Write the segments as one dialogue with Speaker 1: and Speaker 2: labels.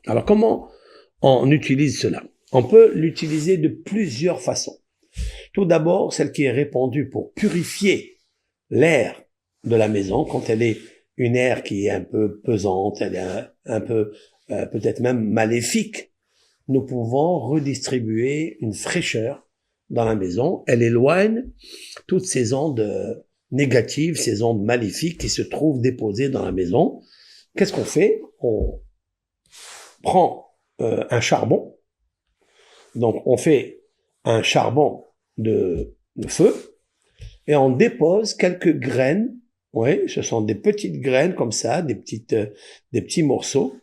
Speaker 1: Alors, comment on utilise cela? On peut l'utiliser de plusieurs façons. Tout d'abord, celle qui est répandue pour purifier l'air de la maison, quand elle est une air qui est un peu pesante, elle est un peu peut-être même maléfique, nous pouvons redistribuer une fraîcheur dans la maison. Elle éloigne toutes ces ondes négatives, ces ondes maléfiques qui se trouvent déposées dans la maison. Qu'est-ce qu'on fait? On prend un charbon. Donc, on fait un charbon de feu et on dépose quelques graines. Oui, ce sont des petites graines comme ça, des petits morceaux.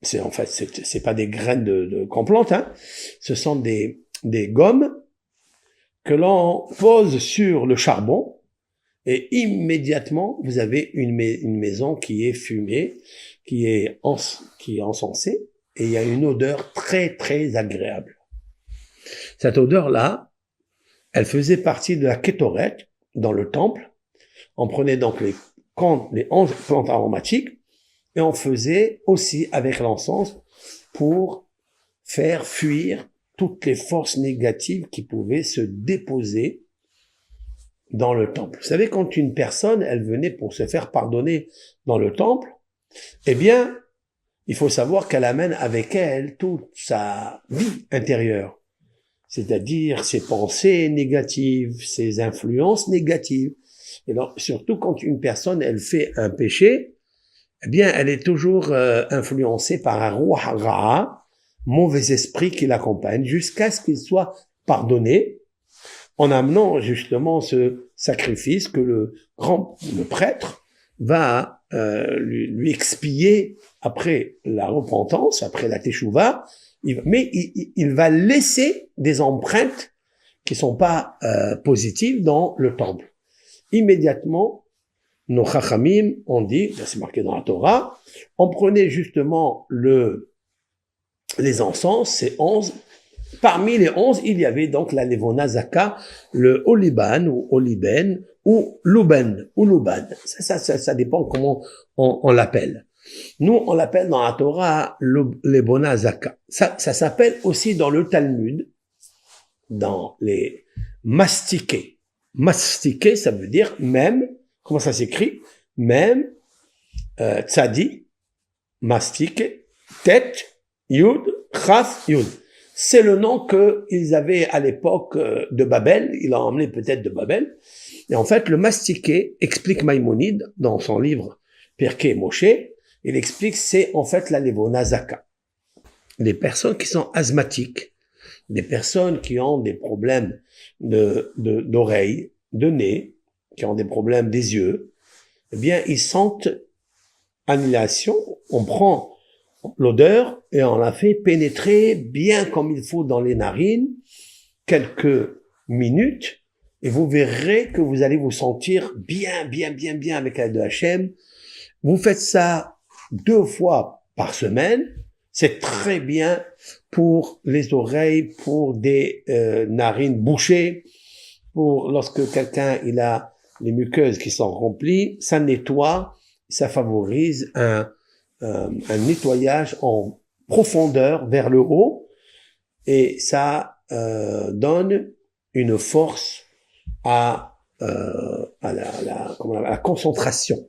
Speaker 1: C'est pas des graines qu'on plante, hein. Ce sont des gommes que l'on pose sur le charbon et immédiatement vous avez une maison qui est fumée, qui est encensée et il y a une odeur très très agréable. Cette odeur-là, elle faisait partie de la kétoret dans le temple. On prenait donc les 11 plantes aromatiques et on faisait aussi avec l'encens pour faire fuir toutes les forces négatives qui pouvaient se déposer dans le temple. Vous savez, quand une personne, elle venait pour se faire pardonner dans le temple, eh bien, il faut savoir qu'elle amène avec elle toute sa vie intérieure, c'est-à-dire ses pensées négatives, ses influences négatives. Et donc, surtout quand une personne, elle fait un péché, eh bien, elle est toujours influencée par un roi ra'a, mauvais esprit qui l'accompagne, jusqu'à ce qu'il soit pardonné, en amenant justement ce sacrifice que le prêtre va lui expier après la repentance, après la teshuva, mais il va laisser des empreintes qui sont pas positives dans le temple. Immédiatement, nos chachamim ont dit, c'est marqué dans la Torah, on prenait justement les encens, ces 11. Parmi les 11, il y avait donc la Levona Zaka, le Oliban ou Oliben ou Luben ou Luban. Ça dépend comment on l'appelle. Nous, on l'appelle dans la Torah Levona Zaka. Ça s'appelle aussi dans le Talmud, dans les mastiqués. Mastiqué, ça veut dire même. Comment ça s'écrit? Même, tzadi, mastique, tête, yud, chaf, yud. C'est le nom qu'ils avaient à l'époque de Babel. Il a emmené peut-être de Babel. Et en fait, le mastiqué, explique Maïmonide dans son livre Pirkei Moshe, il explique c'est en fait la Levona Zaka. Les personnes qui sont asthmatiques, des personnes qui ont des problèmes d'oreilles, de nez, qui ont des problèmes des yeux, eh bien, ils sentent annihilation. On prend l'odeur et on la fait pénétrer bien comme il faut dans les narines, quelques minutes, et vous verrez que vous allez vous sentir bien avec l'aide de Hachem. Vous faites ça 2 fois par semaine. C'est très bien pour les oreilles, pour des narines bouchées, pour lorsque quelqu'un il a les muqueuses qui sont remplies, ça nettoie, ça favorise un nettoyage en profondeur vers le haut et ça donne une force à la concentration.